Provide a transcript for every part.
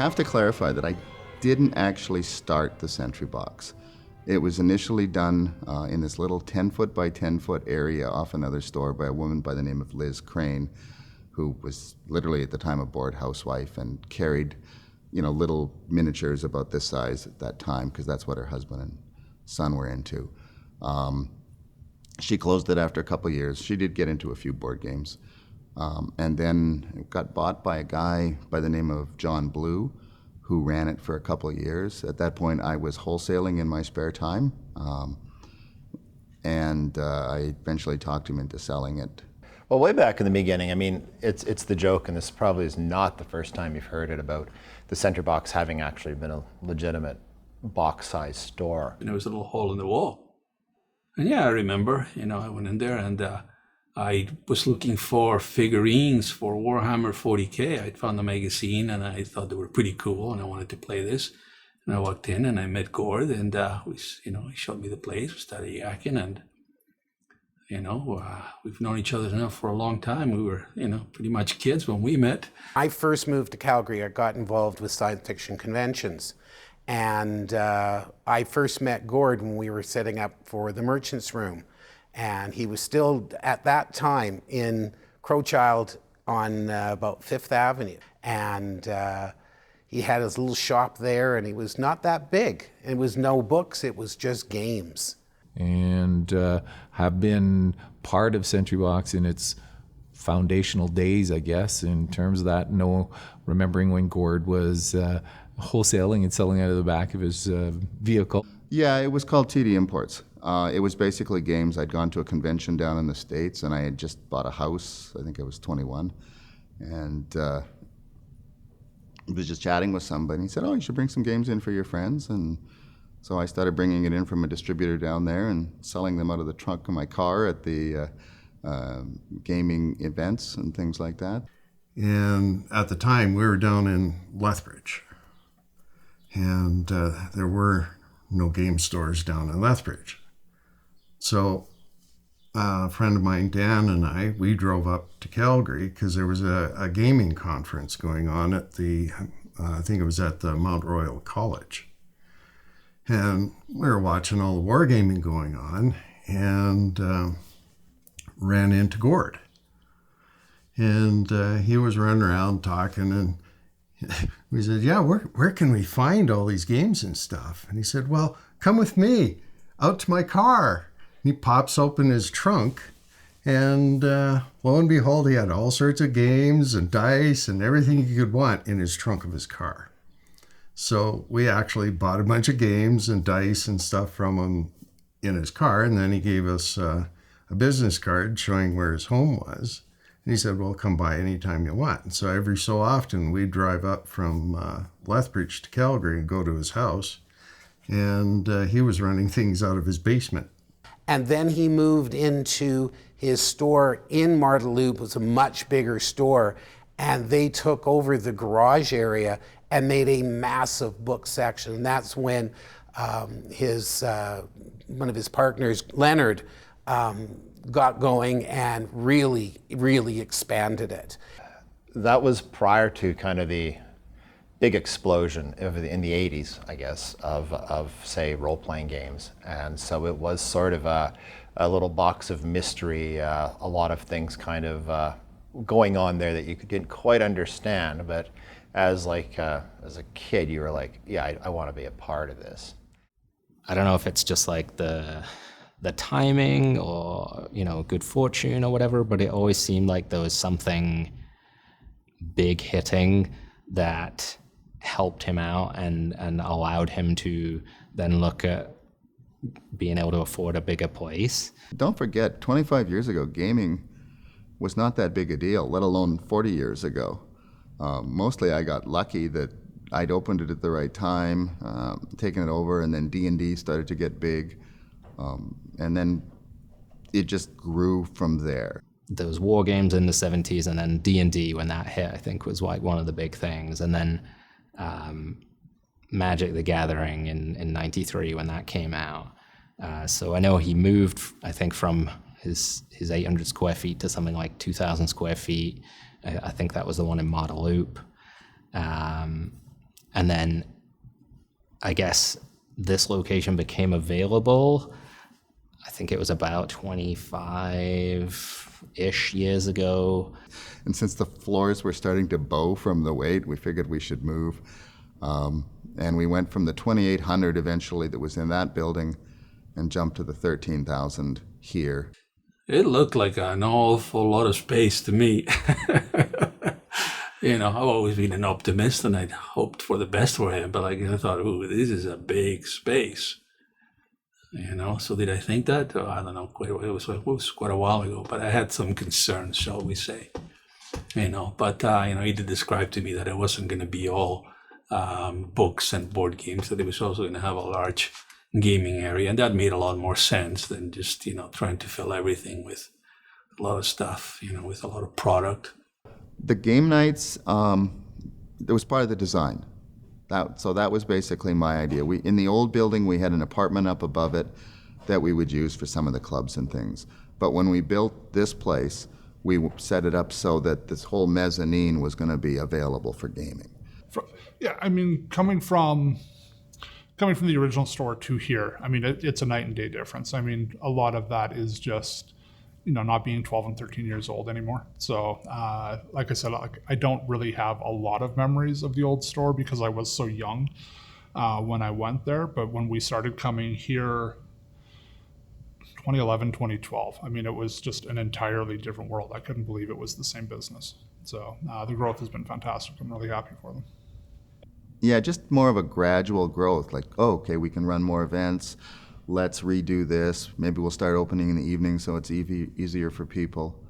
have to clarify that I didn't actually start the Sentry Box. It was initially done in this little 10-foot by 10-foot area off another store by a woman by the name of Liz Crane, who was literally at the time a bored housewife and carried, little miniatures about this size at that time, because that's what her husband and son were into. She closed it after a couple of years. She did get into a few board games. And then it got bought by a guy by the name of John Blue, who ran it for a couple of years. At that point, I was wholesaling in my spare time. And I eventually talked him into selling it. Well, way back in the beginning, I mean, it's the joke, and this probably is not the first time you've heard it, about the Sentry Box having actually been a legitimate box-sized store. And there was a little hole in the wall. And yeah, I remember, I went in there and I was looking for figurines for Warhammer 40K. I'd found the magazine and I thought they were pretty cool and I wanted to play this. And I walked in and I met Gord and he showed me the place. We started yakking and, we've known each other now for a long time. We were, pretty much kids when we met. I first moved to Calgary. I got involved with science fiction conventions. And I first met Gord when we were setting up for the Merchant's Room. And he was still, at that time, in Crowchild on about 5th Avenue. And he had his little shop there, and he was not that big. It was no books, it was just games. And have been part of Sentry Box in its foundational days, I guess, in terms of that. Remembering when Gord was wholesaling and selling out of the back of his vehicle. Yeah, it was called TD Imports. It was basically games. I'd gone to a convention down in the States, and I had just bought a house. I think I was 21. And I was just chatting with somebody. He said, you should bring some games in for your friends. And so I started bringing it in from a distributor down there and selling them out of the trunk of my car at the gaming events and things like that. And at the time, we were down in Lethbridge. And there were no game stores down in Lethbridge. So a friend of mine, Dan, and we drove up to Calgary because there was a gaming conference going on at I think it was at the Mount Royal College. And we were watching all the wargaming going on and ran into Gord. And he was running around talking, and we said, where can we find all these games and stuff? And he said, well, come with me out to my car. And he pops open his trunk, and lo and behold, he had all sorts of games and dice and everything you could want in his trunk of his car. So we actually bought a bunch of games and dice and stuff from him in his car, and then he gave us a business card showing where his home was. And he said, well, come by anytime you want. And so every so often we'd drive up from Lethbridge to Calgary and go to his house. And he was running things out of his basement. And then he moved into his store in Marteloup. It was a much bigger store. And they took over the garage area and made a massive book section. And that's when one of his partners, Leonard, got going and really, really expanded it. That was prior to kind of the big explosion in the 80s, I guess, of say, role-playing games. And so it was sort of a little box of mystery, a lot of things kind of going on there that you didn't quite understand, but as a kid, you were like, I want to be a part of this. I don't know if it's just like the timing or, good fortune or whatever, but it always seemed like there was something big hitting that helped him out and allowed him to then look at being able to afford a bigger place. Don't forget, 25 years ago, gaming was not that big a deal, let alone 40 years ago. Mostly I got lucky that I'd opened it at the right time, taken it over, and then D&D started to get big. And then it just grew from there. There was war games in the 70s, and then D&D when that hit, I think, was like one of the big things. And then Magic the Gathering in 93 when that came out. So I know he moved, I think, from his 800 square feet to something like 2,000 square feet. I think that was the one in Marteloup. And then I guess this location became available, I think it was about 25-ish years ago. And since the floors were starting to bow from the weight, we figured we should move. And we went from the 2,800 eventually that was in that building and jumped to the 13,000 here. It looked like an awful lot of space to me. You know, I've always been an optimist and I'd hoped for the best for him, but I thought, ooh, this is a big space. You know, so did I think that? Oh, I don't know. It was quite a while ago, but I had some concerns, shall we say. You know, but, you know, he did describe to me that it wasn't going to be all books and board games, that it was also going to have a large gaming area. And that made a lot more sense than just, you know, trying to fill everything with a lot of stuff, you know, with a lot of product. The game nights, it was part of the design. So that was basically my idea. In the old building, we had an apartment up above it that we would use for some of the clubs and things. But when we built this place, we set it up so that this whole mezzanine was going to be available for gaming. Yeah, I mean, coming from the original store to here, I mean, it's a night and day difference. I mean, a lot of that is just, you know, not being 12 and 13 years old anymore. So, like I said, I don't really have a lot of memories of the old store because I was so young when I went there. But when we started coming here, 2011, 2012, I mean, it was just an entirely different world. I couldn't believe it was the same business. So the growth has been fantastic. I'm really happy for them. Yeah, just more of a gradual growth. Like, oh, okay, we can run more events. Let's redo this. Maybe we'll start opening in the evening so it's easier for people,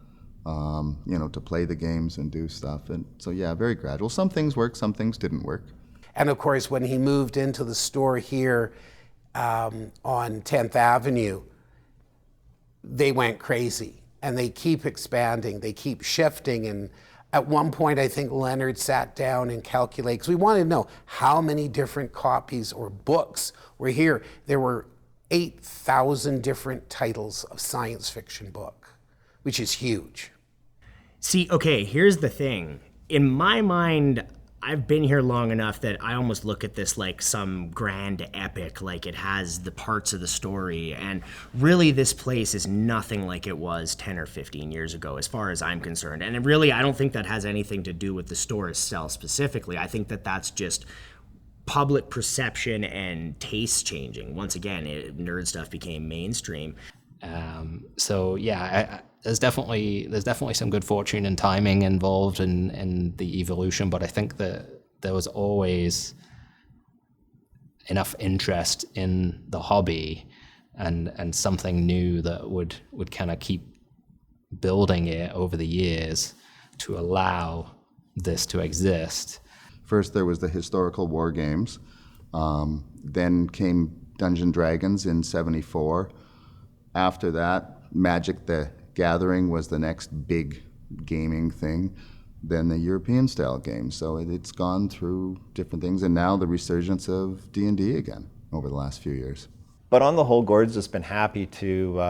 you know, to play the games and do stuff. And so, yeah, very gradual. Some things worked, some things didn't work. And of course, when he moved into the store here on 10th Avenue, they went crazy. And they keep expanding, they keep shifting. And at one point, I think Leonard sat down and calculated, because we wanted to know how many different copies or books were here. There were 8,000 different titles of science fiction book, which is huge. See, okay, here's the thing. In my mind, I've been here long enough that I almost look at this like some grand epic, like it has the parts of the story. And really, this place is nothing like it was 10 or 15 years ago, as far as I'm concerned. And really, I don't think that has anything to do with the store itself specifically. I think that that's just public perception and taste changing. Once again, nerd stuff became mainstream. So yeah, there's definitely some good fortune and timing involved in the evolution, but I think that there was always enough interest in the hobby and something new that would kind of keep building it over the years to allow this to exist. First, there was the historical war games. Then came Dungeons & Dragons in '74. After that, Magic the Gathering was the next big gaming thing. Then the European-style games. So it's gone through different things, and now the resurgence of D&D again over the last few years. But on the whole, Gord's just been happy to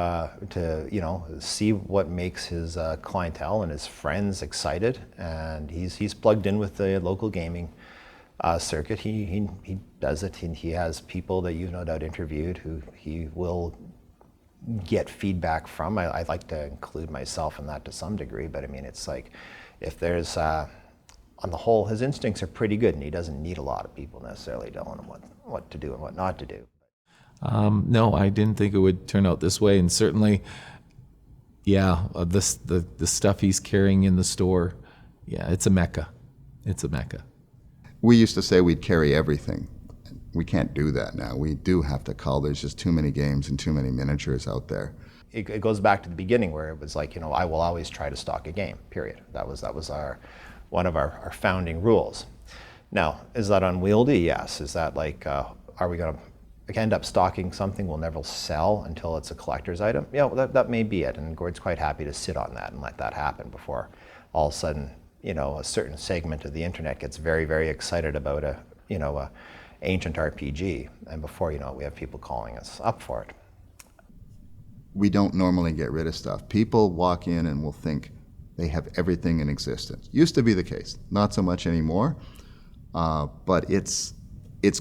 you know, see what makes his clientele and his friends excited, and he's plugged in with the local gaming circuit. He does it, and he has people that you've no doubt interviewed who he will get feedback from. I'd like to include myself in that to some degree, but I mean, it's like if there's on the whole, his instincts are pretty good, and he doesn't need a lot of people necessarily telling him what to do and what not to do. No, I didn't think it would turn out this way, and certainly, yeah, the stuff he's carrying in the store, yeah, it's a mecca. It's a mecca. We used to say we'd carry everything. We can't do that now. We do have to cull. There's just too many games and too many miniatures out there. It goes back to the beginning where it was like, you know, I will always try to stock a game, period. That was one of our founding rules. Now, is that unwieldy? Yes. Is that like, are we going to end up stocking something we'll never sell until it's a collector's item? Yeah, well, that may be it, and Gord's quite happy to sit on that and let that happen before all of a sudden, you know, a certain segment of the internet gets very, very excited about a ancient RPG, and before you know it, we have people calling us up for it. We don't normally get rid of stuff. People walk in and will think they have everything in existence. Used to be the case, not so much anymore, But it's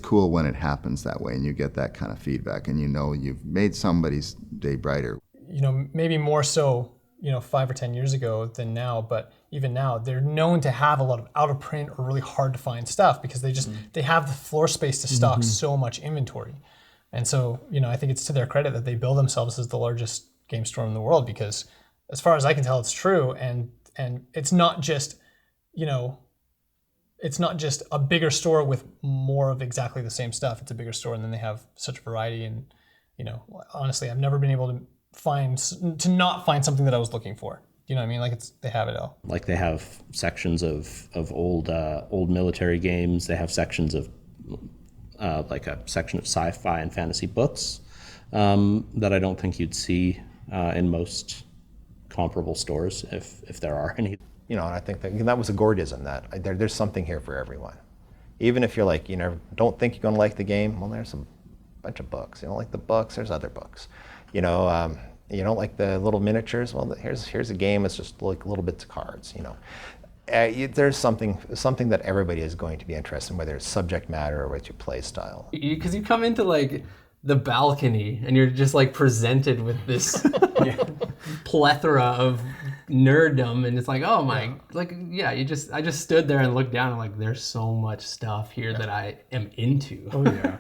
cool when it happens that way and you get that kind of feedback and you know you've made somebody's day brighter. Maybe more so, 5 or 10 years ago than now, but even now, they're known to have a lot of out of print or really hard to find stuff because they have the floor space to stock so much inventory. And so, I think it's to their credit that they bill themselves as the largest game store in the world because as far as I can tell, it's true. And it's not just, it's not just a bigger store with more of exactly the same stuff. It's a bigger store and then they have such variety. And, honestly, I've never been able to not find something that I was looking for. You know what I mean? Like they have it all. Like they have sections of old military games. They have sections of like a section of sci-fi and fantasy books that I don't think you'd see in most comparable stores if there are any. And I think that was a Gordism, that there's something here for everyone. Even if you're like, don't think you're going to like the game, well, there's a bunch of books. You don't like the books, there's other books. You don't like the little miniatures, well, here's a game, it's just like little bits of cards, There's something that everybody is going to be interested in, whether it's subject matter or whether it's your play style. Because you come into like the balcony and you're just like presented with this plethora of nerddom, and it's like, oh my, I just stood there and looked down and like, there's so much stuff here that I am into. Oh yeah.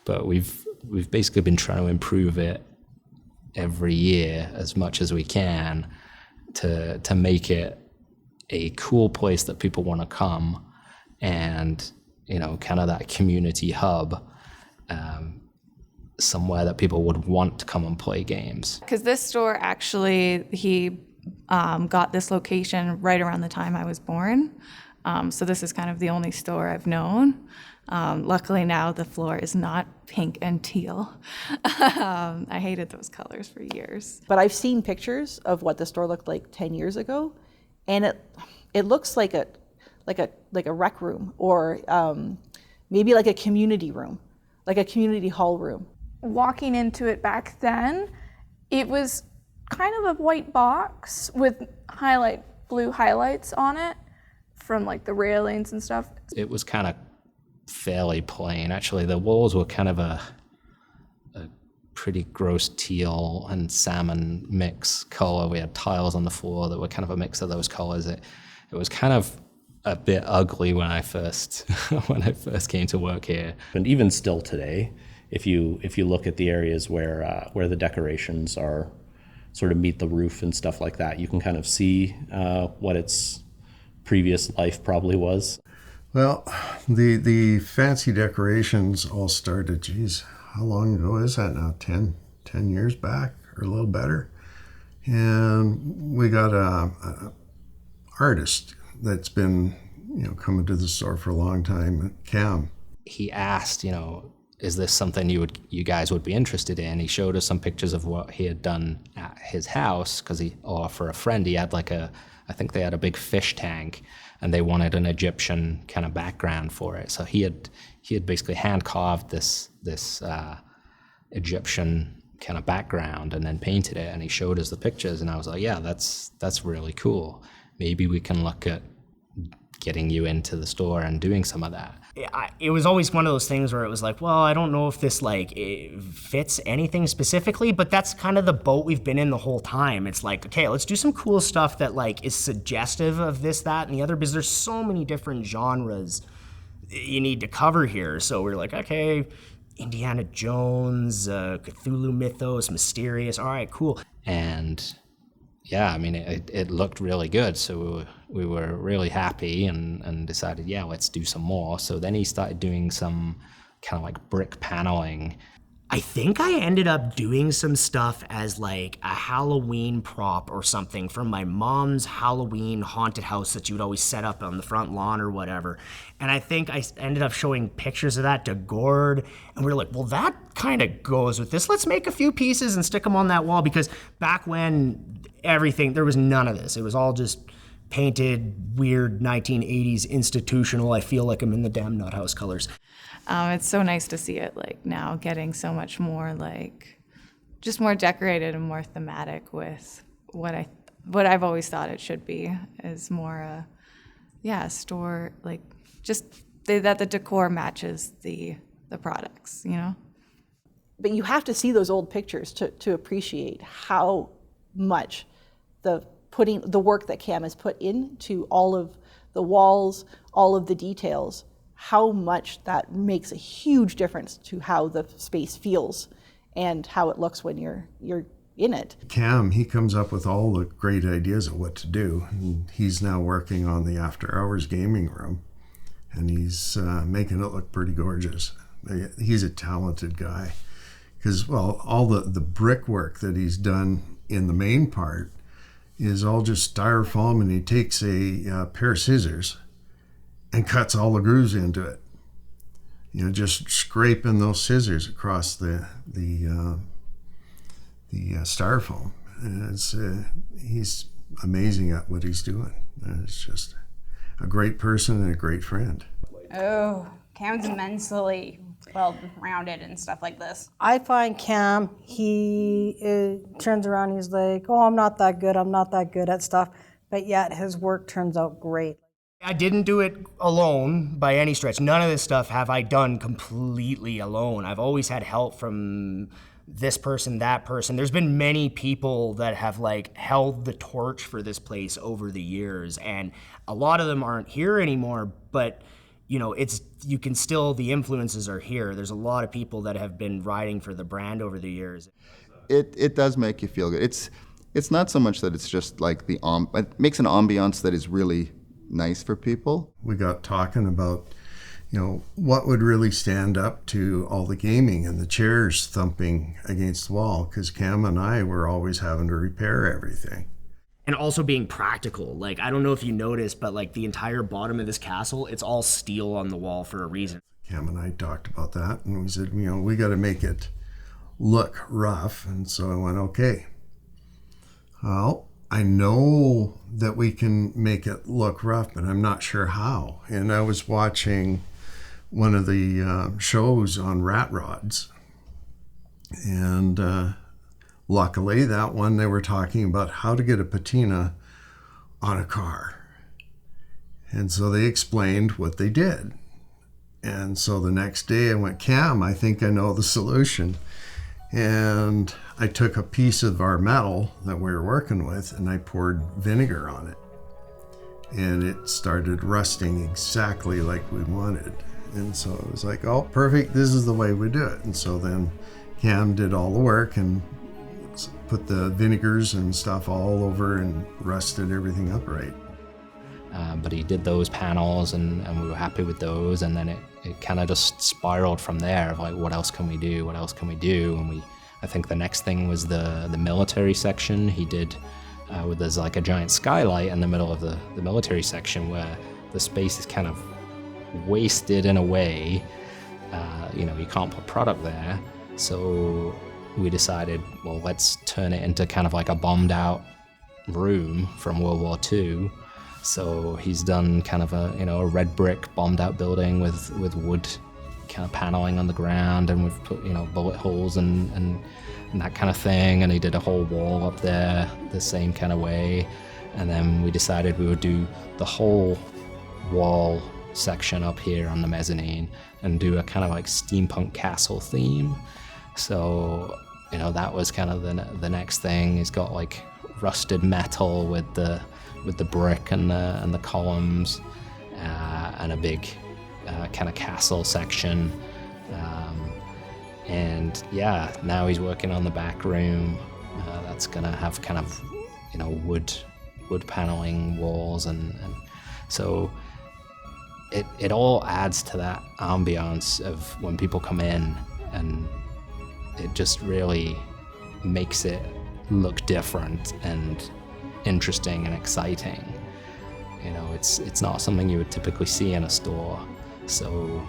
But we've basically been trying to improve it every year as much as we can to make it a cool place that people want to come and, kind of that community hub, somewhere that people would want to come and play games. Because this store actually, he got this location right around the time I was born. So this is kind of the only store I've known. Luckily now the floor is not pink and teal. I hated those colors for years. But I've seen pictures of what the store looked like 10 years ago, and it looks like a rec room or maybe like a community room, like a community hall room. Walking into it back then, it was kind of a white box with blue highlights on it from like the railings and stuff. It was kind of fairly plain. Actually, the walls were kind of a pretty gross teal and salmon mix color. We had tiles on the floor that were kind of a mix of those colors. It was kind of a bit ugly when I first came to work here. And even still today, if you look at the areas where the decorations are sort of meet the roof and stuff like that, you can kind of see what its previous life probably was. Well, the fancy decorations all started, how long ago is that now? 10 years back or a little better. And we got a artist that's been, coming to the store for a long time, Cam. He asked, is this something you guys would be interested in? He showed us some pictures of what he had done at his house, or for a friend, he had I think they had a big fish tank, and they wanted an Egyptian kind of background for it. So he had basically hand carved this Egyptian kind of background and then painted it, and he showed us the pictures, and I was like, yeah, that's really cool. Maybe we can look at getting you into the store and doing some of that. It was always one of those things where it was like, well, I don't know if this it fits anything specifically, but that's kind of the boat we've been in the whole time. It's like, okay, let's do some cool stuff that is suggestive of this, that, and the other, because there's so many different genres you need to cover here. So we're like, okay, Indiana Jones, Cthulhu mythos, mysterious, all right, cool. And yeah, I mean, it looked really good, so we were really happy and decided, yeah, let's do some more. So then he started doing some kind of like brick paneling. I think I ended up doing some stuff as like a Halloween prop or something from my mom's Halloween haunted house that you would always set up on the front lawn or whatever. And I think I ended up showing pictures of that to Gord, and we were like, well, that kind of goes with this. Let's make a few pieces and stick them on that wall, because back when there was none of this. It was all just painted, weird 1980s institutional. I feel like I'm in the damn nut house colors. It's so nice to see it now getting so much more just more decorated and more thematic with what I've always thought it should be, is more a store, just that the decor matches the products, you know? But you have to see those old pictures to appreciate how much the work that Cam has put into all of the walls, all of the details, how much that makes a huge difference to how the space feels and how it looks when you're in it. Cam, he comes up with all the great ideas of what to do. And he's now working on the after hours gaming room, and he's making it look pretty gorgeous. He's a talented guy because, well, all the brickwork that he's done in the main part is all just styrofoam, and he takes a pair of scissors and cuts all the grooves into it. You know, just scraping those scissors across the styrofoam. And he's amazing at what he's doing. And it's just a great person and a great friend. Oh, Cam's immensely well-rounded and stuff like this. I find Cam, he turns around, he's like, oh, I'm not that good at stuff, but yet his work turns out great. I didn't do it alone by any stretch. None of this stuff have I done completely alone. I've always had help from this person, that person. There's been many people that have like held the torch for this place over the years, and a lot of them aren't here anymore, but you know, you can still, the influences are here. There's a lot of people that have been riding for the brand over the years. It does make you feel good. It's not so much that it's just like it makes an ambiance that is really nice for people. We got talking about, you know, what would really stand up to all the gaming and the chairs thumping against the wall, because Cam and I were always having to repair everything. And also being practical. Like, I don't know if you noticed, but like the entire bottom of this castle, it's all steel on the wall for a reason. Cam and I talked about that, and we said, you know, we got to make it look rough. And so I went, okay, well, I know that we can make it look rough, but I'm not sure how. And I was watching one of the shows on rat rods, and luckily that one they were talking about how to get a patina on a car. And so they explained what they did. And so the next day I went, Cam, I think I know the solution. And I took a piece of our metal that we were working with and I poured vinegar on it. And it started rusting exactly like we wanted. And so it was like, oh, perfect, this is the way we do it. And so then Cam did all the work and put the vinegars and stuff all over and rusted everything up right. But he did those panels and we were happy with those, and then it kind of just spiraled from there of like, what else can we do, and I think the next thing was the military section. He did where there's like a giant skylight in the middle of the military section where the space is kind of wasted in a way. You know, you can't put product there, so we decided, well, let's turn it into kind of like a bombed out room from World War II. So he's done kind of a red brick bombed out building with wood kind of paneling on the ground, and we've put, bullet holes and that kind of thing. And he did a whole wall up there the same kind of way. And then we decided we would do the whole wall section up here on the mezzanine and do a kind of like steampunk castle theme. So, that was kind of the next thing. He's got like rusted metal with the brick and the columns, and a big kind of castle section. And yeah, now he's working on the back room. That's gonna have kind of wood paneling walls, and so it all adds to that ambiance of when people come in, and it just really makes it look different and interesting and exciting. It's not something you would typically see in a store. So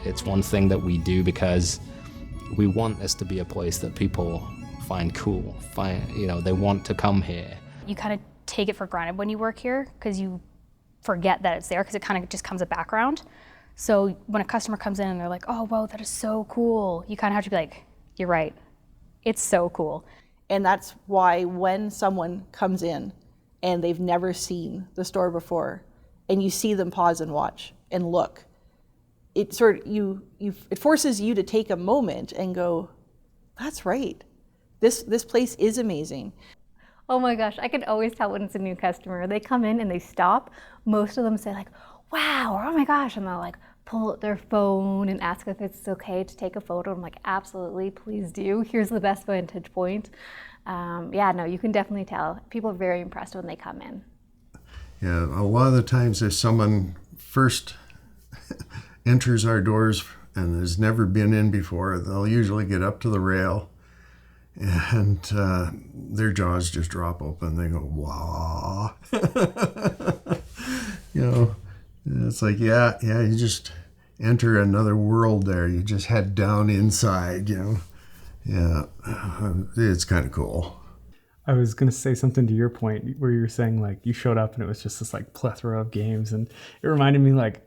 it's one thing that we do because we want this to be a place that people find cool, they want to come here. You kind of take it for granted when you work here because you forget that it's there because it kind of just comes a background. So when a customer comes in and they're like, oh, wow, that is so cool, you kind of have to be like, you're right, it's so cool. And that's why when someone comes in and they've never seen the store before, and you see them pause and watch and look, it sort of, it forces you to take a moment and go, that's right. This place is amazing. Oh my gosh, I can always tell when it's a new customer. They come in and they stop. Most of them say like, wow, or oh my gosh, and they'll like pull out their phone and ask if it's okay to take a photo. I'm like, absolutely, please do. Here's the best vantage point. Yeah, no, you can definitely tell. People are very impressed when they come in. Yeah, a lot of the times if someone first enters our doors and has never been in before, they'll usually get up to the rail and their jaws just drop open. They go, wow. You know, it's like, yeah, you just enter another world there. You just head down inside, you know. Yeah, it's kind of cool. I was going to say something to your point where you were saying like you showed up and it was just this like plethora of games, and it reminded me like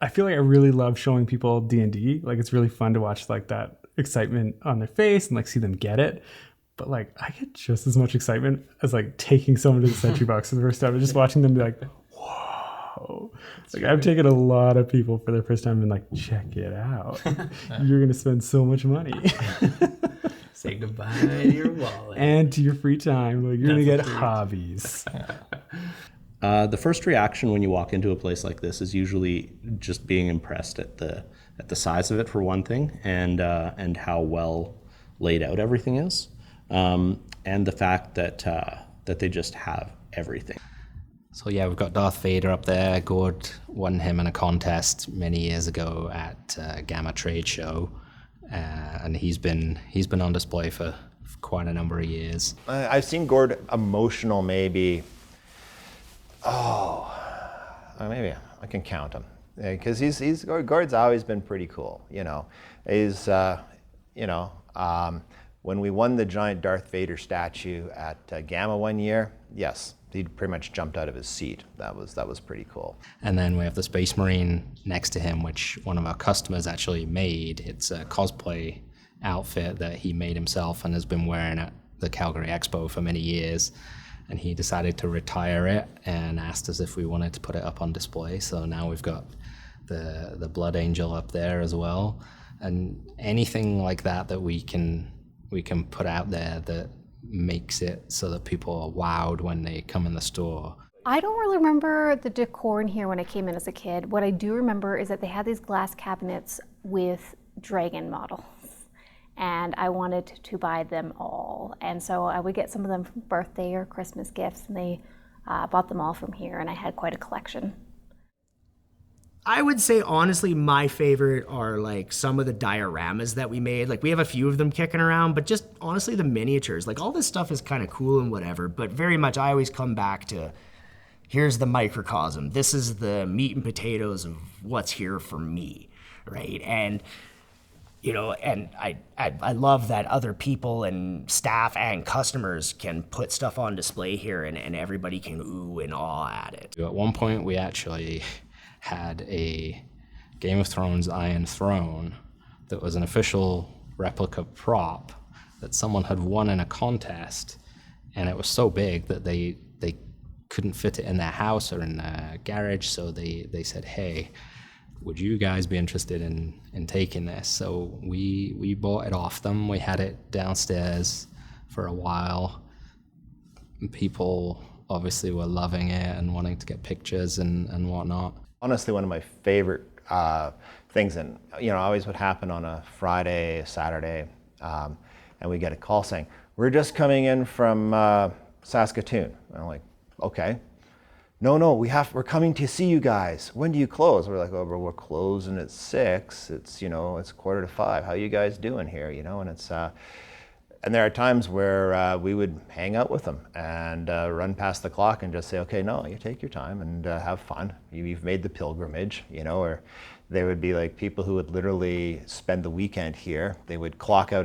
I feel like I really love showing people D&D. Like it's really fun to watch like that excitement on their face and like see them get it. But like I get just as much excitement as like taking someone to the Sentry Box for the first time and just watching them be like, whoa. Like I've taken a lot of people for their first time and like, check it out. You're going to spend so much money. Say goodbye to your wallet. And to your free time. Like, you're going to get hobbies. The first reaction when you walk into a place like this is usually just being impressed at the size of it, for one thing, and how well laid out everything is, and the fact that they just have everything. So yeah, we've got Darth Vader up there. Gord won him in a contest many years ago at Gamma Trade Show, and he's been on display for quite a number of years. I've seen Gord emotional maybe, maybe I can count him, because Gord's always been pretty cool, you know. He's, when we won the giant Darth Vader statue at Gamma one year, yes, he pretty much jumped out of his seat. That was pretty cool. And then we have the Space Marine next to him, which one of our customers actually made. It's a cosplay outfit that he made himself and has been wearing at the Calgary Expo for many years. And he decided to retire it and asked us if we wanted to put it up on display. So now we've got the Blood Angel up there as well. And anything like that we can put out there that makes it so that people are wowed when they come in the store. I don't really remember the decor in here when I came in as a kid. What I do remember is that they had these glass cabinets with dragon models, and I wanted to buy them all. And so I would get some of them for birthday or Christmas gifts, and they bought them all from here, and I had quite a collection. I would say, honestly, my favorite are like some of the dioramas that we made. Like we have a few of them kicking around, but just honestly the miniatures. Like all this stuff is kind of cool and whatever, but very much I always come back to, here's the microcosm. This is the meat and potatoes of what's here for me, right? And you know, and I love that other people and staff and customers can put stuff on display here and everybody can ooh and awe at it. At one point we actually had a Game of Thrones Iron Throne that was an official replica prop that someone had won in a contest, and it was so big that they couldn't fit it in their house or in their garage, so they said, hey, would you guys be interested in taking this? So we bought it off them. We had it downstairs for a while. People obviously were loving it and wanting to get pictures and whatnot. Honestly, one of my favorite things, and you know, always would happen on a Friday, Saturday, and we get a call saying, we're just coming in from Saskatoon. And I'm like, okay. No, we're coming to see you guys. When do you close? We're like, oh, bro, we're closing at 6. It's, you know, it's 4:45. How you guys doing here? You know, and it's, and there are times where we would hang out with them and run past the clock and just say, okay, no, you take your time and have fun. You've made the pilgrimage, you know, or there would be like people who would literally spend the weekend here. They would clock out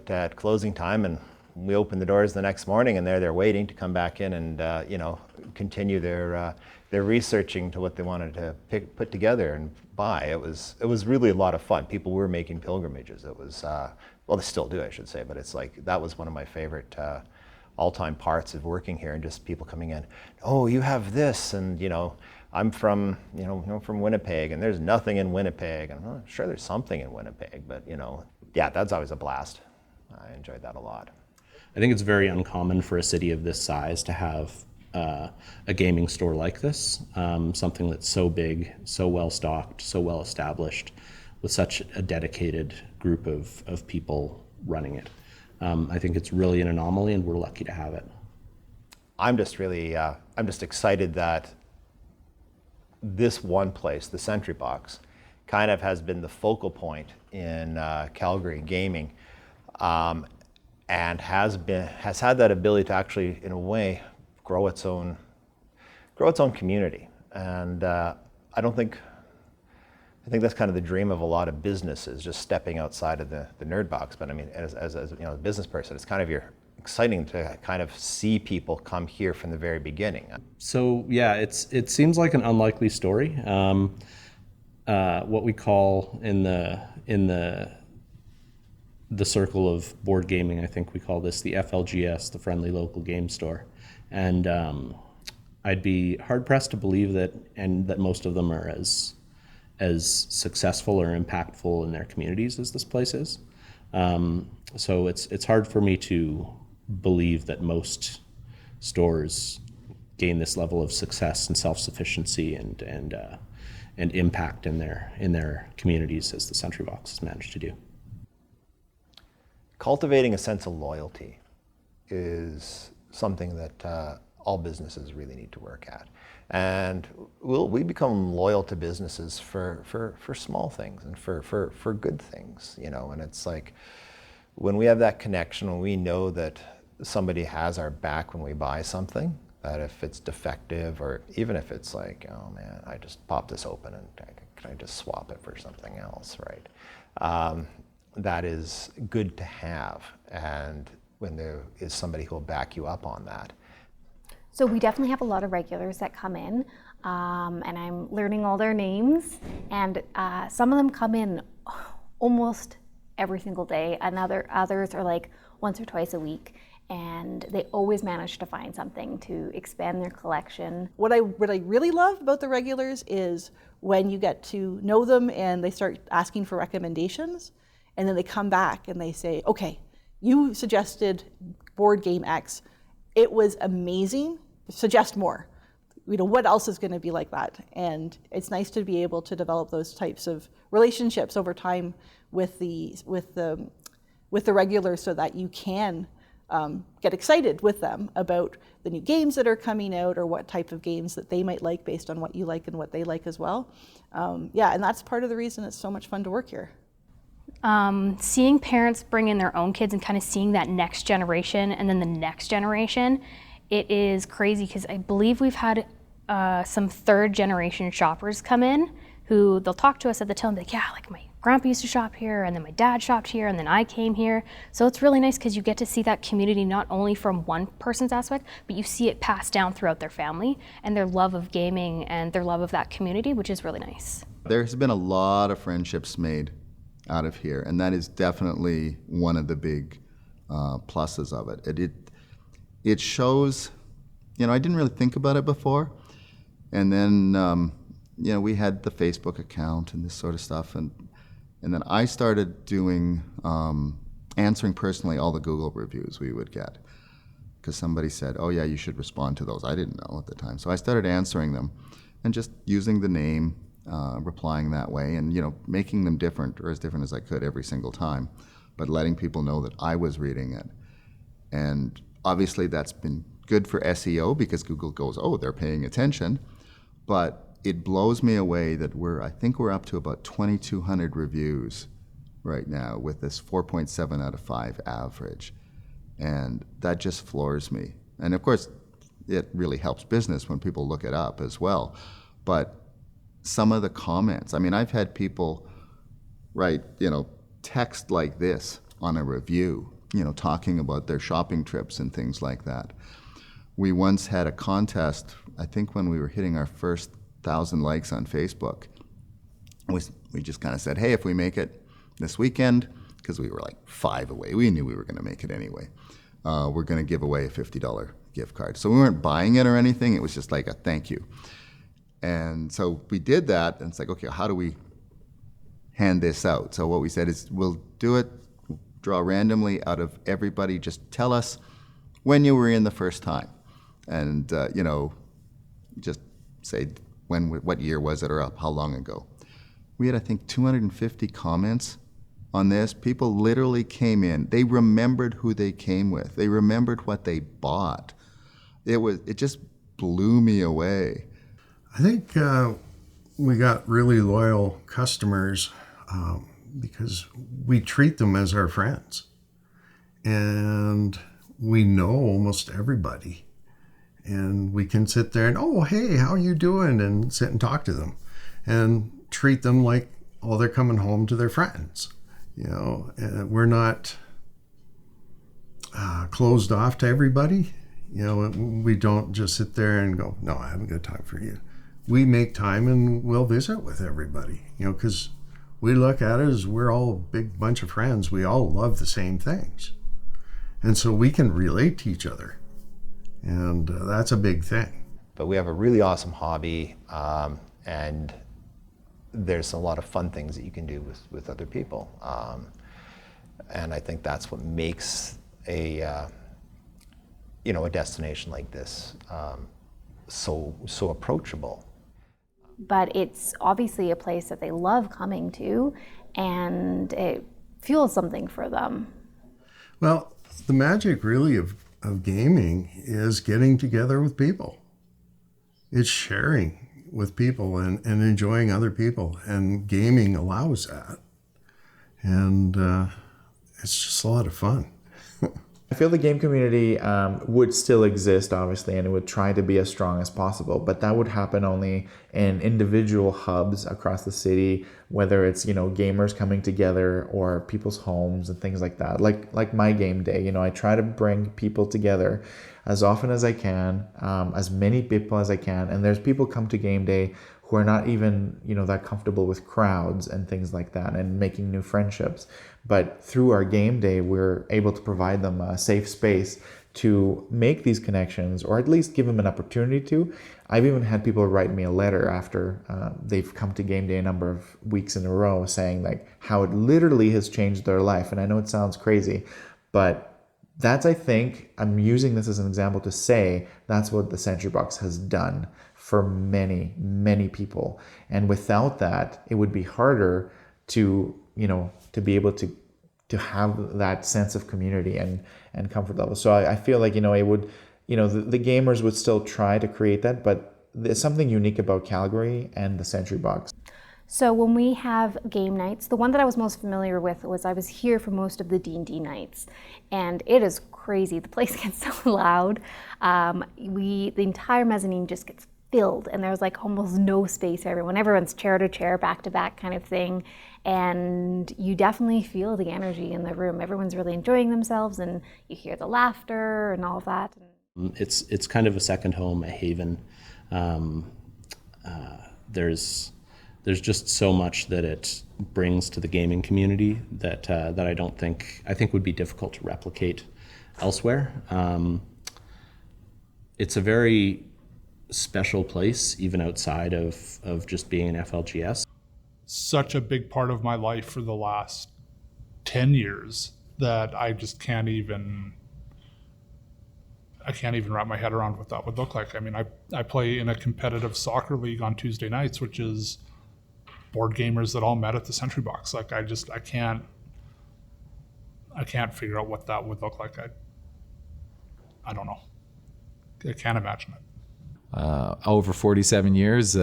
at closing time, and we open the doors the next morning and they're waiting to come back in and, you know, continue their researching to what they wanted to put together and buy. It was really a lot of fun. People were making pilgrimages. It was, well, they still do, I should say, but it's like, that was one of my favorite all-time parts of working here, and just people coming in, oh, you have this, and, you know, I'm from, from Winnipeg, and there's nothing in Winnipeg. And I'm sure there's something in Winnipeg, but yeah, that's always a blast. I enjoyed that a lot. I think it's very uncommon for a city of this size to have a gaming store like this, something that's so big, so well stocked, so well established, with such a dedicated group of people running it. I think it's really an anomaly, and we're lucky to have it. I'm just excited that this one place, the Sentry Box, kind of has been the focal point in Calgary gaming, and has had that ability to actually, in a way, grow its own community. And I think that's kind of the dream of a lot of businesses, just stepping outside of the nerd box. But I mean, as a business person, it's kind of exciting to kind of see people come here from the very beginning. So yeah, it seems like an unlikely story. What we call in the circle of board gaming, I think we call this the FLGS, the Friendly Local Game Store, and I'd be hard pressed to believe that most of them are as successful or impactful in their communities as this place is. So it's hard for me to believe that most stores gain this level of success and self-sufficiency and impact in their communities as the Sentry Box has managed to do. Cultivating a sense of loyalty is something that all businesses really need to work at. And we become loyal to businesses for small things and for good things, and it's like when we have that connection, when we know that somebody has our back when we buy something, that if it's defective or even if it's like, oh man, I just popped this open and can I just swap it for something else, right? That is good to have, and when there is somebody who will back you up on that. So we definitely have a lot of regulars that come in, and I'm learning all their names, and some of them come in almost every single day, and others are like once or twice a week, and they always manage to find something to expand their collection. What I really love about the regulars is when you get to know them and they start asking for recommendations, and then they come back and they say, okay, you suggested board game X. It was amazing. Suggest more. What else is going to be like that? And it's nice to be able to develop those types of relationships over time with the regulars, so that you can get excited with them about the new games that are coming out, or what type of games that they might like based on what you like and what they like as well. Yeah, and that's part of the reason it's so much fun to work here. Seeing parents bring in their own kids and kind of seeing that next generation and then the next generation, it is crazy, because I believe we've had some third generation shoppers come in who they'll talk to us at the till and be like, yeah, like my grandpa used to shop here, and then my dad shopped here, and then I came here. So it's really nice because you get to see that community not only from one person's aspect, but you see it passed down throughout their family and their love of gaming and their love of that community, which is really nice. There's been a lot of friendships made out of here, and that is definitely one of the big pluses of it. It shows, I didn't really think about it before, and then we had the Facebook account and this sort of stuff, and then I started doing answering personally all the Google reviews we would get, because somebody said, oh yeah, you should respond to those. I didn't know at the time, so I started answering them and just using the name, replying that way, and making them different, or as different as I could every single time, but letting people know that I was reading it. And obviously that's been good for SEO, because Google goes, oh, they're paying attention. But it blows me away that I think we're up to about 2,200 reviews right now, with this 4.7 out of 5 average. And that just floors me. And of course, it really helps business when people look it up as well. But some of the comments, I've had people write, text like this on a review, talking about their shopping trips and things like that. We once had a contest, I think when we were hitting our first 1,000 likes on Facebook. We just kind of said, hey, if we make it this weekend, because we were like 5 away, we knew we were going to make it anyway, we're going to give away a $50 gift card. So we weren't buying it or anything, it was just like a thank you. And so we did that, and it's like, okay, how do we hand this out? So what we said is, we'll do it, draw randomly out of everybody. Just tell us when you were in the first time, and just say what year was it, or how long ago. We had, I think, 250 comments on this. People literally came in. They remembered who they came with. They remembered what they bought. It just blew me away. I think we got really loyal customers because we treat them as our friends. And we know almost everybody. And we can sit there and, oh, hey, how are you doing? And sit and talk to them and treat them like, oh, they're coming home to their friends. We're not closed off to everybody. We don't just sit there and go, no, I haven't got time for you. We make time and we'll visit with everybody, because we look at it as we're all a big bunch of friends. We all love the same things. And so we can relate to each other. And that's a big thing. But we have a really awesome hobby, and there's a lot of fun things that you can do with other people. And I think that's what makes a destination like this so approachable. But it's obviously a place that they love coming to, and it fuels something for them. Well, the magic really of gaming is getting together with people. It's sharing with people and enjoying other people, and gaming allows that. And it's just a lot of fun. I feel the game community would still exist, obviously, and it would try to be as strong as possible, but that would happen only in individual hubs across the city, whether it's, gamers coming together or people's homes and things like that. Like my game day, I try to bring people together as often as I can, as many people as I can, and there's people come to game day who are not even, that comfortable with crowds and things like that, and making new friendships. But through our game day, we're able to provide them a safe space to make these connections, or at least give them an opportunity to. I've even had people write me a letter after they've come to game day a number of weeks in a row, saying like how it literally has changed their life. And I know it sounds crazy, but that's, I think, I'm using this as an example to say that's what the Sentry Box has done for many, many people. And without that, it would be harder to, to be able to have that sense of community and comfort level. So I feel like, it would, the gamers would still try to create that, but there's something unique about Calgary and the Sentry Box. So when we have game nights, the one that I was most familiar with was I was here for most of the D&D nights, and it is crazy. The place gets so loud. The entire mezzanine just gets filled, and there's like almost no space for everyone. Everyone's chair to chair, back to back kind of thing, and you definitely feel the energy in the room. Everyone's really enjoying themselves, and you hear the laughter and all of that. It's kind of a second home, a haven. There's just so much that it brings to the gaming community that I think would be difficult to replicate elsewhere. It's a very special place, even outside of just being an FLGS. Such a big part of my life for the last 10 years that I just can't even wrap my head around what that would look like. I mean, I play in a competitive soccer league on Tuesday nights, which is board gamers that all met at the Sentry Box. Like I can't figure out what that would look like. I don't know. I can't imagine it. Over 47 years,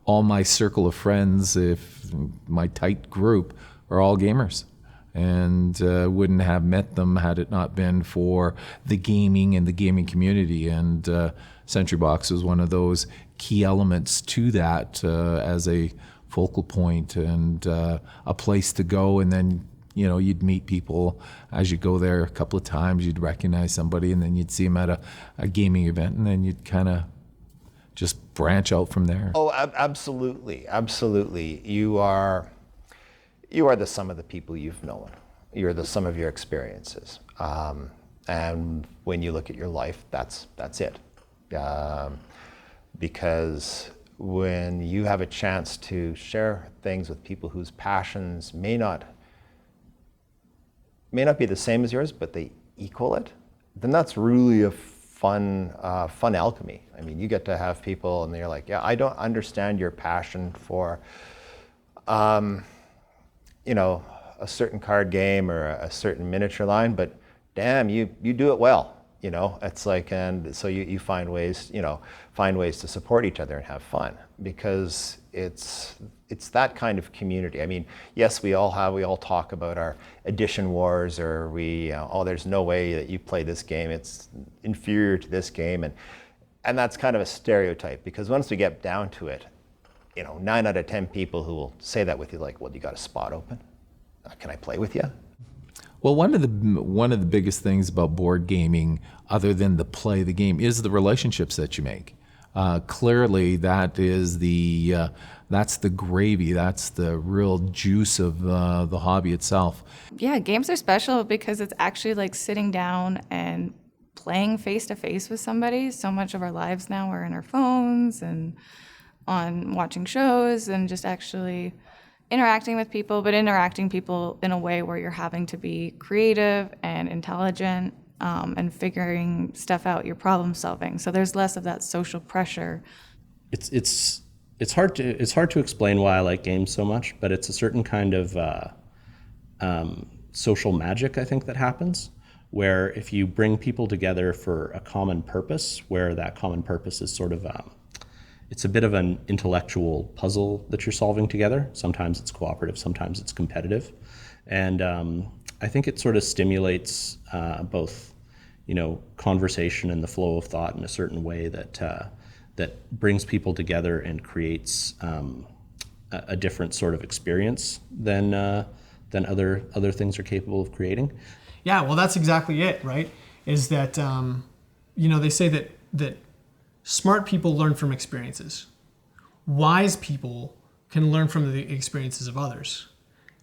all my circle of friends, if my tight group, are all gamers, and wouldn't have met them had it not been for the gaming and the gaming community. And Sentry Box was one of those key elements to that, as a focal point and a place to go. And then you'd meet people as you go there a couple of times. You'd recognize somebody, and then you'd see them at a gaming event, and then you'd kind of just branch out from there. Oh, absolutely, absolutely. You are the sum of the people you've known. You're the sum of your experiences. And when you look at your life, that's it. Because when you have a chance to share things with people whose passions may not be the same as yours, but they equal it, then that's really a fun alchemy. I mean, you get to have people and they're like, yeah, I don't understand your passion for, you know, a certain card game or a certain miniature line, but damn, you do it well. You know, it's like, and so you find ways, to support each other and have fun, because it's that kind of community. I mean, yes, we all talk about our edition wars, or there's no way that you play this game, it's inferior to this game, and that's kind of a stereotype, because once we get down to it, 9 out of 10 people who will say that with you, like, well, you got a spot open? Can I play with you? Well, one of the biggest things about board gaming, other than the play of the game, is the relationships that you make. Clearly, that is that's the gravy. That's the real juice of the hobby itself. Yeah, games are special because it's actually like sitting down and playing face to face with somebody. So much of our lives now are in our phones and on watching shows and just actually interacting with people, but interacting people in a way where you're having to be creative and intelligent and figuring stuff out, you're problem solving. So there's less of that social pressure. It's hard to explain why I like games so much, but it's a certain kind of social magic, I think, that happens, where if you bring people together for a common purpose, where that common purpose is sort of it's a bit of an intellectual puzzle that you're solving together. Sometimes it's cooperative, sometimes it's competitive. And I think it sort of stimulates both, conversation and the flow of thought in a certain way that brings people together and creates a different sort of experience than other things are capable of creating. Yeah, well, that's exactly it, right? Is that, they say that smart people learn from experiences. Wise people can learn from the experiences of others.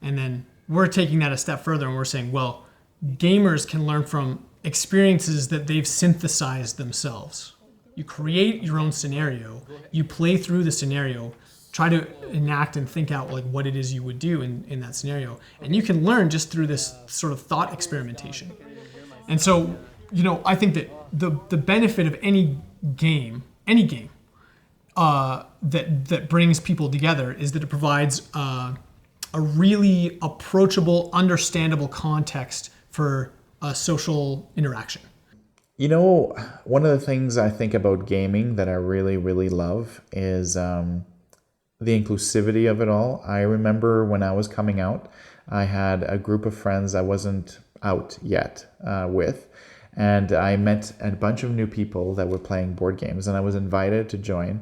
And then we're taking that a step further and we're saying, well, gamers can learn from experiences that they've synthesized themselves. You create your own scenario, you play through the scenario, try to enact and think out like what it is you would do in that scenario. And you can learn just through this sort of thought experimentation. And so, I think that the benefit of any game that brings people together is that it provides a really approachable, understandable context for a social interaction. One of the things I think about gaming that I really, really love is the inclusivity of it all. I remember when I was coming out, I had a group of friends I wasn't out yet with. And I met a bunch of new people that were playing board games, and I was invited to join.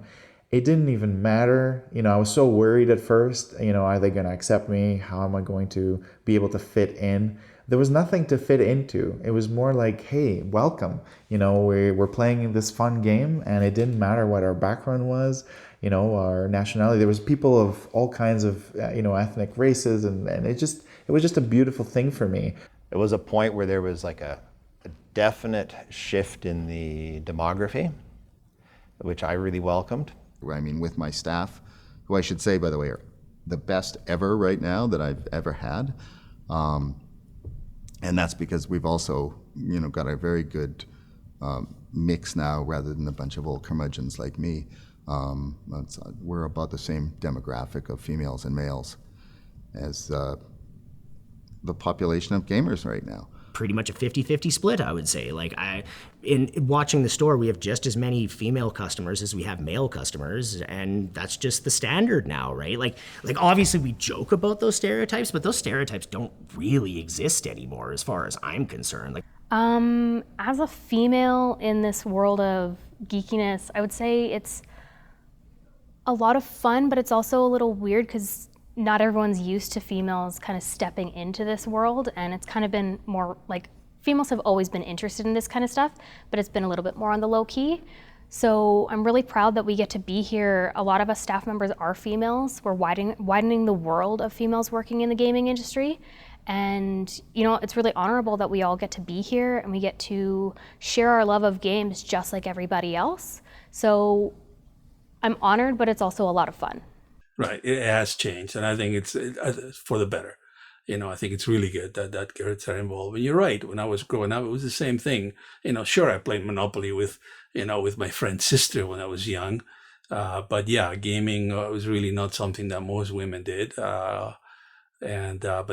It didn't even matter. I was so worried at first, are they going to accept me? How am I going to be able to fit in? There was nothing to fit into. It was more like, hey, welcome. We're playing this fun game, and it didn't matter what our background was, our nationality. There was people of all kinds of, ethnic races, and it was just a beautiful thing for me. It was a point where there was like a definite shift in the demography, which I really welcomed. I mean, with my staff, who I should say, by the way, are the best ever right now that I've ever had. And that's because we've also, got a very good mix now, rather than a bunch of old curmudgeons like me. We're about the same demographic of females and males as the population of gamers right now. Pretty much a 50-50 split, I would say. In watching the store, we have just as many female customers as we have male customers, and that's just the standard now, right? Like obviously we joke about those stereotypes, but those stereotypes don't really exist anymore as far as I'm concerned. As a female in this world of geekiness, I would say it's a lot of fun, but it's also a little weird because not everyone's used to females kind of stepping into this world, and it's kind of been more like females have always been interested in this kind of stuff, but it's been a little bit more on the low key. So I'm really proud that we get to be here. A lot of us staff members are females. We're widening the world of females working in the gaming industry. And it's really honorable that we all get to be here and we get to share our love of games just like everybody else. So I'm honored, but it's also a lot of fun. Right, it has changed, and I think it's for the better. I think it's really good that kids are involved. And you're right. When I was growing up, it was the same thing. Sure, I played Monopoly with my friend's sister when I was young, but yeah, gaming was really not something that most women did. But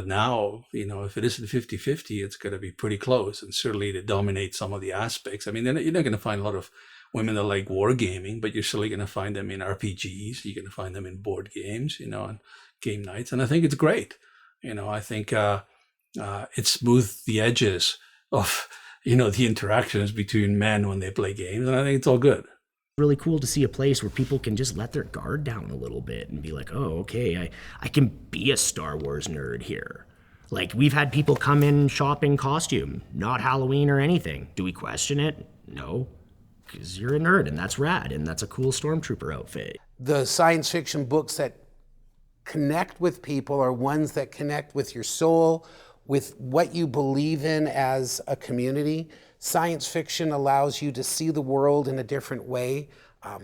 now, if it isn't 50-50, it's going to be pretty close, and certainly to dominate some of the aspects. I mean, you're not going to find a lot of women that like wargaming, but you're certainly going to find them in RPGs. You're going to find them in board games, and game nights. And I think it's great. I think it smoothed the edges of, the interactions between men when they play games. And I think it's all good. Really cool to see a place where people can just let their guard down a little bit and be like, oh, okay, I can be a Star Wars nerd here. Like, we've had people come in shopping costume, not Halloween or anything. Do we question it? No, because you're a nerd and that's rad and that's a cool Stormtrooper outfit. The science fiction books that connect with people are ones that connect with your soul, with what you believe in as a community. Science fiction allows you to see the world in a different way.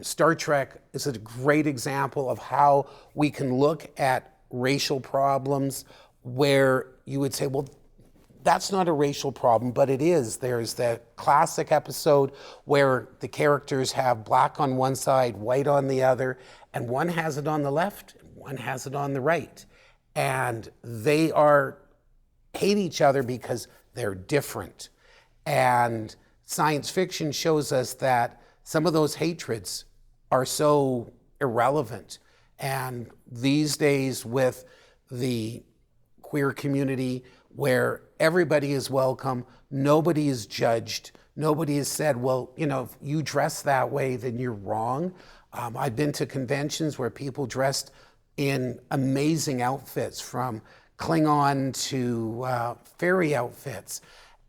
Star Trek is a great example of how we can look at racial problems where you would say, well, that's not a racial problem, but it is. There's the classic episode where the characters have black on one side, white on the other, and one has it on the left, and one has it on the right. And they hate each other because they're different. And science fiction shows us that some of those hatreds are so irrelevant. And these days with the queer community where everybody is welcome, nobody is judged, nobody has said, well, if you dress that way, then you're wrong. I've been to conventions where people dressed in amazing outfits, from Klingon to fairy outfits,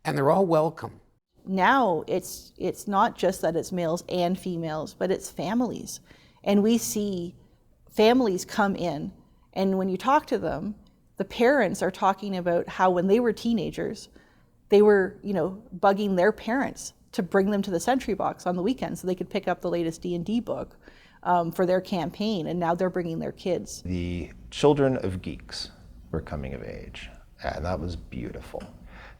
and they're all welcome. Now it's not just that it's males and females, but it's families. And we see families come in, and when you talk to them, the parents are talking about how when they were teenagers, they were, bugging their parents to bring them to the Sentry Box on the weekend so they could pick up the latest D&D book for their campaign, and now they're bringing their kids. The children of geeks were coming of age, and that was beautiful.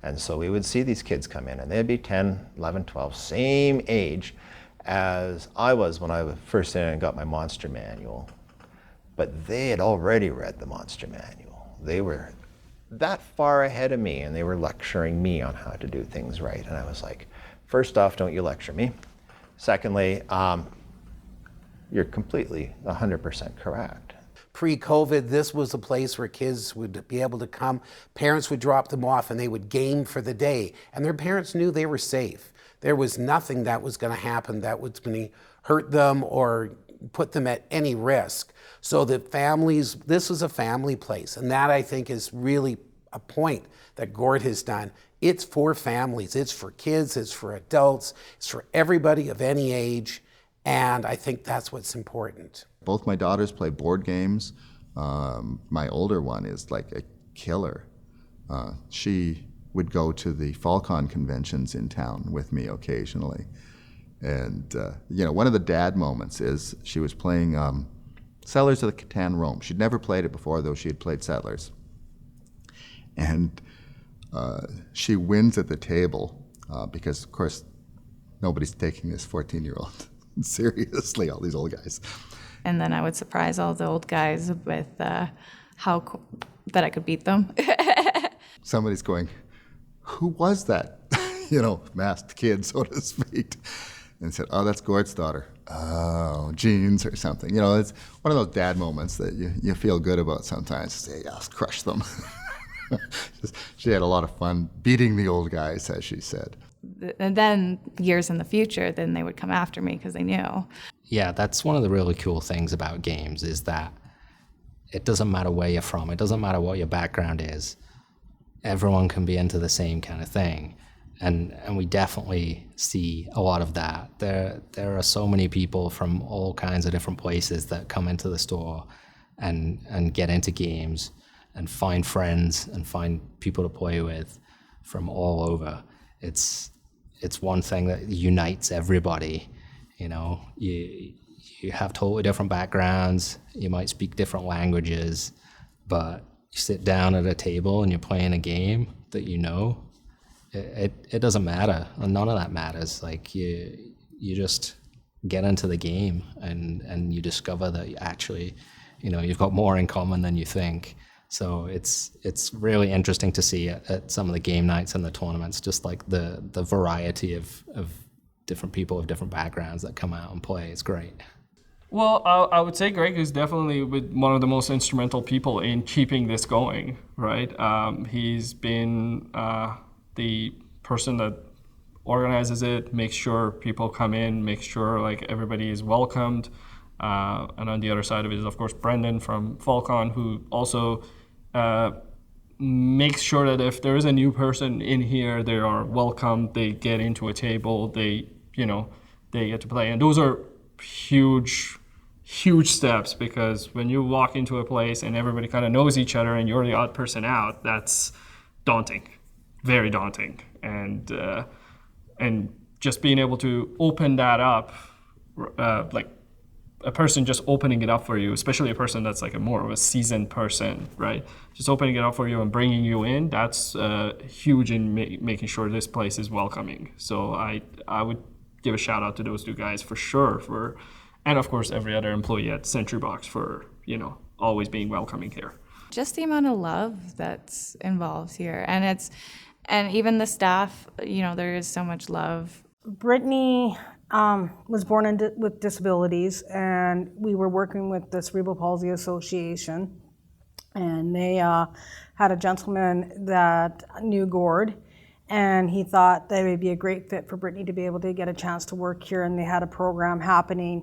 And so we would see these kids come in, and they'd be 10, 11, 12, same age as I was when I first in and got my Monster Manual. But they had already read the Monster Manual. They were that far ahead of me, and they were lecturing me on how to do things right. And I was like, first off, don't you lecture me. Secondly, you're completely 100% correct. Pre-COVID, this was a place where kids would be able to come, parents would drop them off, and they would game for the day. And their parents knew they were safe. There was nothing that was going to happen that was going to hurt them or put them at any risk. So the families, this was a family place. And that, I think, is really a point that Gord has done. It's for families. It's for kids. It's for adults. It's for everybody of any age. And I think that's what's important. Both my daughters play board games. My older one is like a killer. She would go to the Falcon conventions in town with me occasionally. And, one of the dad moments is she was playing Settlers of the Catan Rome. She'd never played it before, though she had played Settlers. And she wins at the table because, of course, nobody's taking this 14-year-old seriously, all these old guys. And then I would surprise all the old guys with that I could beat them. Somebody's going, who was that? Masked kid, so to speak. And said, oh, that's Gord's daughter. Oh, jeans or something. It's one of those dad moments that you feel good about sometimes. Say, yeah, crush them. She had a lot of fun beating the old guys, as she said. And then years in the future, then they would come after me because they knew. Yeah, that's one of the really cool things about games is that it doesn't matter where you're from. It doesn't matter what your background is. Everyone can be into the same kind of thing. And we definitely see a lot of that. There are so many people from all kinds of different places that come into the store and get into games and find friends and find people to play with from all over. It's one thing that unites everybody. You you have totally different backgrounds, you might speak different languages, but you sit down at a table and you're playing a game that you know, it doesn't matter. None of that matters. Like you just get into the game and you discover that you actually, you've got more in common than you think. So it's really interesting to see at some of the game nights and the tournaments, just like the variety of different people with different backgrounds that come out and play. It's great. Well, I would say Greg is definitely one of the most instrumental people in keeping this going, right? He's been the person that organizes it, makes sure people come in, makes sure like everybody is welcomed. And on the other side of it is, of course, Brendan from Falcon, who also makes sure that if there is a new person in here, they are welcomed, they get into a table, they get to play. And those are huge steps, because when you walk into a place and everybody kind of knows each other and you're the odd person out, that's daunting, very daunting. And just being able to open that up, like a person just opening it up for you, especially a person that's like a more of a seasoned person, right? Just opening it up for you and bringing you in, that's huge in making sure this place is welcoming. So I would give a shout out to those two guys for sure, and of course every other employee at Sentry Box for, always being welcoming here. Just the amount of love that's involved here. And even the staff, there is so much love. Brittany was born with disabilities, and we were working with the Cerebral Palsy Association, and they had a gentleman that knew Gord, and he thought that it would be a great fit for Brittany to be able to get a chance to work here, and they had a program happening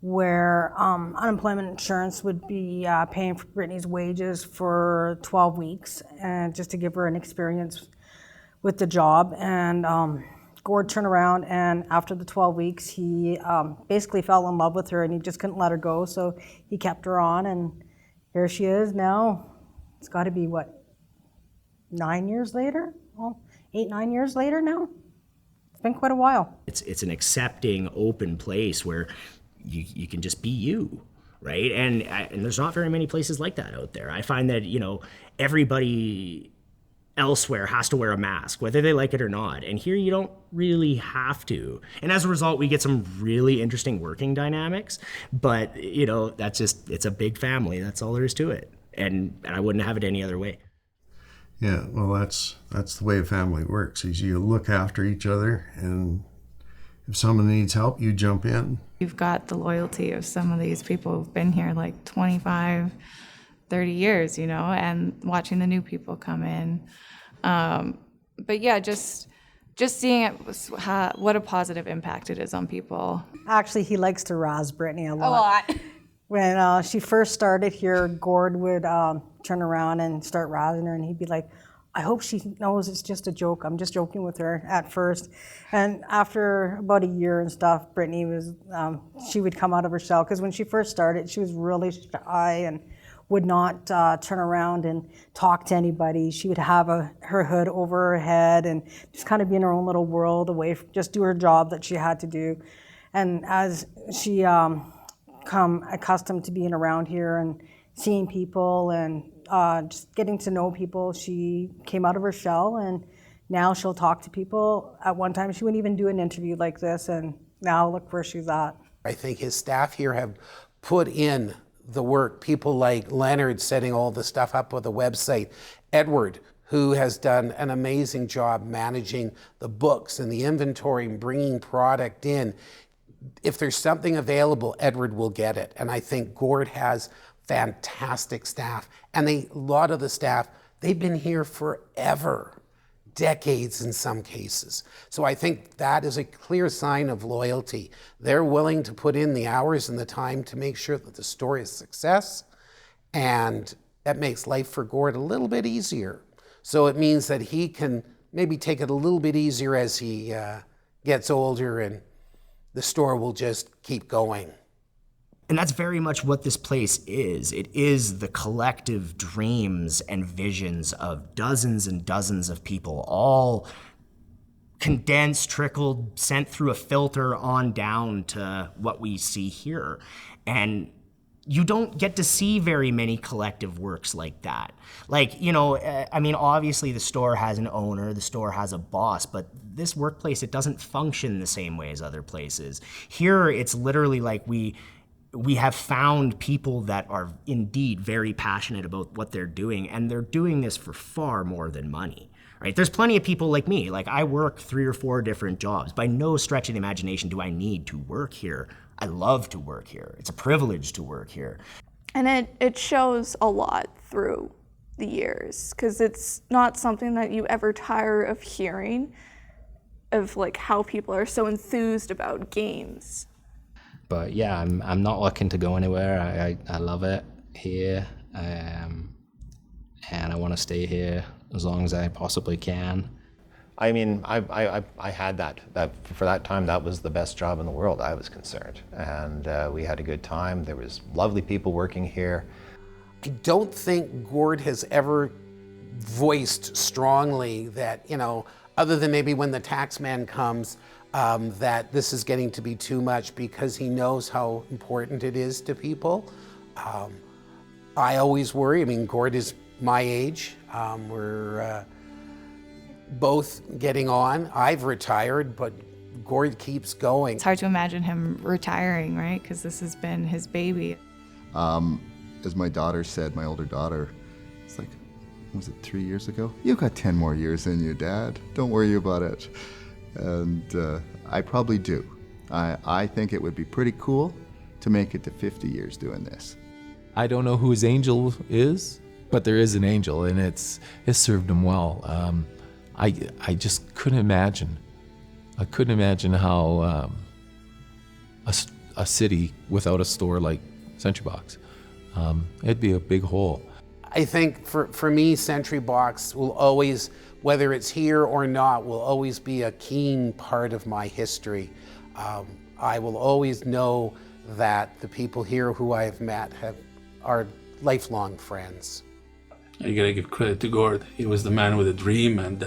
where unemployment insurance would be paying for Brittany's wages for 12 weeks, and just to give her an experience with the job. And Gord turned around, and after the 12 weeks, he basically fell in love with her, and he just couldn't let her go, so he kept her on, and here she is now. It's got to be, 9 years later? Well, 8-9 years later now? It's been quite a while. It's an accepting, open place where you can just be you, right? And there's not very many places like that out there. I find that, everybody elsewhere has to wear a mask, whether they like it or not. And here you don't really have to. And as a result, we get some really interesting working dynamics. But, it's a big family. That's all there is to it. And I wouldn't have it any other way. Yeah, well, that's the way a family works, is you look after each other, and if someone needs help, you jump in. You've got the loyalty of some of these people who've been here like 25, 30 years, and watching the new people come in. But yeah, just seeing it, what a positive impact it is on people. Actually, he likes to razz Brittany a lot. When she first started here, Gord would turn around and start razzing her, and he'd be like, I hope she knows it's just a joke. I'm just joking with her at first. And after about a year and stuff, Brittany was, she would come out of her shell, because when she first started, she was really shy and would not turn around and talk to anybody. She would have her hood over her head and just kind of be in her own little world away, just do her job that she had to do. And as she come accustomed to being around here and seeing people and just getting to know people, she came out of her shell, and now she'll talk to people. At one time, she wouldn't even do an interview like this, and now look where she's at. I think his staff here have put in the work. People like Leonard setting all the stuff up with the website, Edward, who has done an amazing job managing the books and the inventory and bringing product in. If there's something available, Edward will get it. And I think Gord has fantastic staff. And a lot of the staff, they've been here forever, decades in some cases. So I think that is a clear sign of loyalty. They're willing to put in the hours and the time to make sure that the store is a success. And that makes life for Gord a little bit easier. So it means that he can maybe take it a little bit easier as he gets older, and the store will just keep going. And that's very much what this place is. It is the collective dreams and visions of dozens and dozens of people, all condensed, trickled, sent through a filter on down to what we see here. And you don't get to see very many collective works like that. Like, you know, I mean, obviously the store has an owner, the store has a boss, but this workplace, it doesn't function the same way as other places. Here, it's literally like we have found people that are indeed very passionate about what they're doing, and they're doing this for far more than money. Right? There's plenty of people like me. Like, I work 3 or 4 different jobs. By no stretch of the imagination do I need to work here. I love to work here. It's a privilege to work here. And it shows a lot through the years, because it's not something that you ever tire of hearing, of like how people are so enthused about games. But yeah, I'm not looking to go anywhere. I love it here, and I want to stay here as long as I possibly can. I mean, I had that for that time, that was the best job in the world, I was concerned. And we had a good time. There was lovely people working here. I don't think Gord has ever voiced strongly that, you know, other than maybe when the tax man comes, that this is getting to be too much, because he knows how important it is to people. I always worry. I mean, Gord is my age. We're both getting on. I've retired, but Gord keeps going. It's hard to imagine him retiring, right? Because this has been his baby. As my daughter said, my older daughter, it's like, was it 3 years ago? You got 10 more years in you, Dad. Don't worry about it. And I probably do. I think it would be pretty cool to make it to 50 years doing this. I don't know who his angel is, but there is an angel, and it's served him well. I just couldn't imagine. I couldn't imagine how a city without a store like Sentry Box. It'd be a big hole. I think for me, Sentry Box will always, whether it's here or not, will always be a keen part of my history. I will always know that the people here who I have met are lifelong friends. You gotta give credit to Gord. He was the man with a dream, and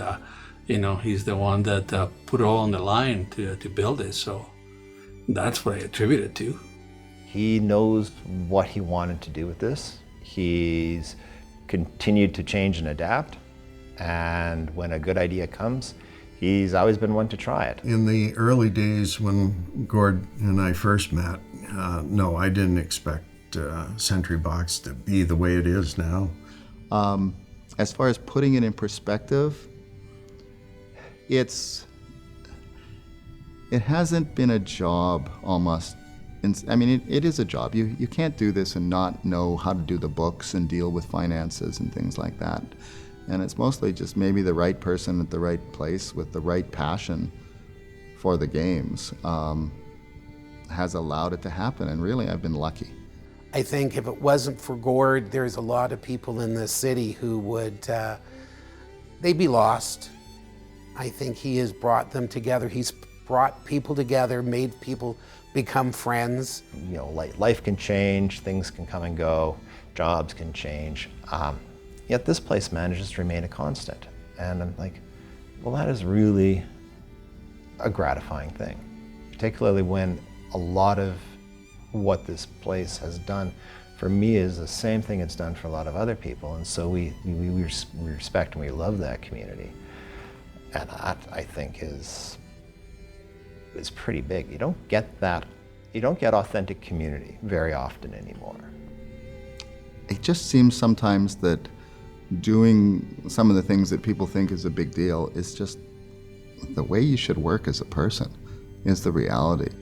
you know, he's the one that put it all on the line to build it. So that's what I attribute it to. He knows what he wanted to do with this. He's continued to change and adapt, and when a good idea comes, he's always been one to try it. In the early days when Gord and I first met, no, I didn't expect Sentry Box to be the way it is now. As far as putting it in perspective, it hasn't been a job almost. I mean, it is a job. You can't do this and not know how to do the books and deal with finances and things like that. And it's mostly just maybe the right person at the right place with the right passion for the games has allowed it to happen. And really, I've been lucky. I think if it wasn't for Gord, there's a lot of people in this city who would, they'd be lost. I think he has brought them together. He's brought people together, made people become friends. You know, life can change, things can come and go, jobs can change. Yet this place manages to remain a constant. And I'm like, well, that is really a gratifying thing, particularly when a lot of what this place has done for me is the same thing it's done for a lot of other people. And so we respect and we love that community. And that, I think, is pretty big. You don't get that, you don't get authentic community very often anymore. It just seems sometimes that doing some of the things that people think is a big deal is just the way you should work as a person, is the reality.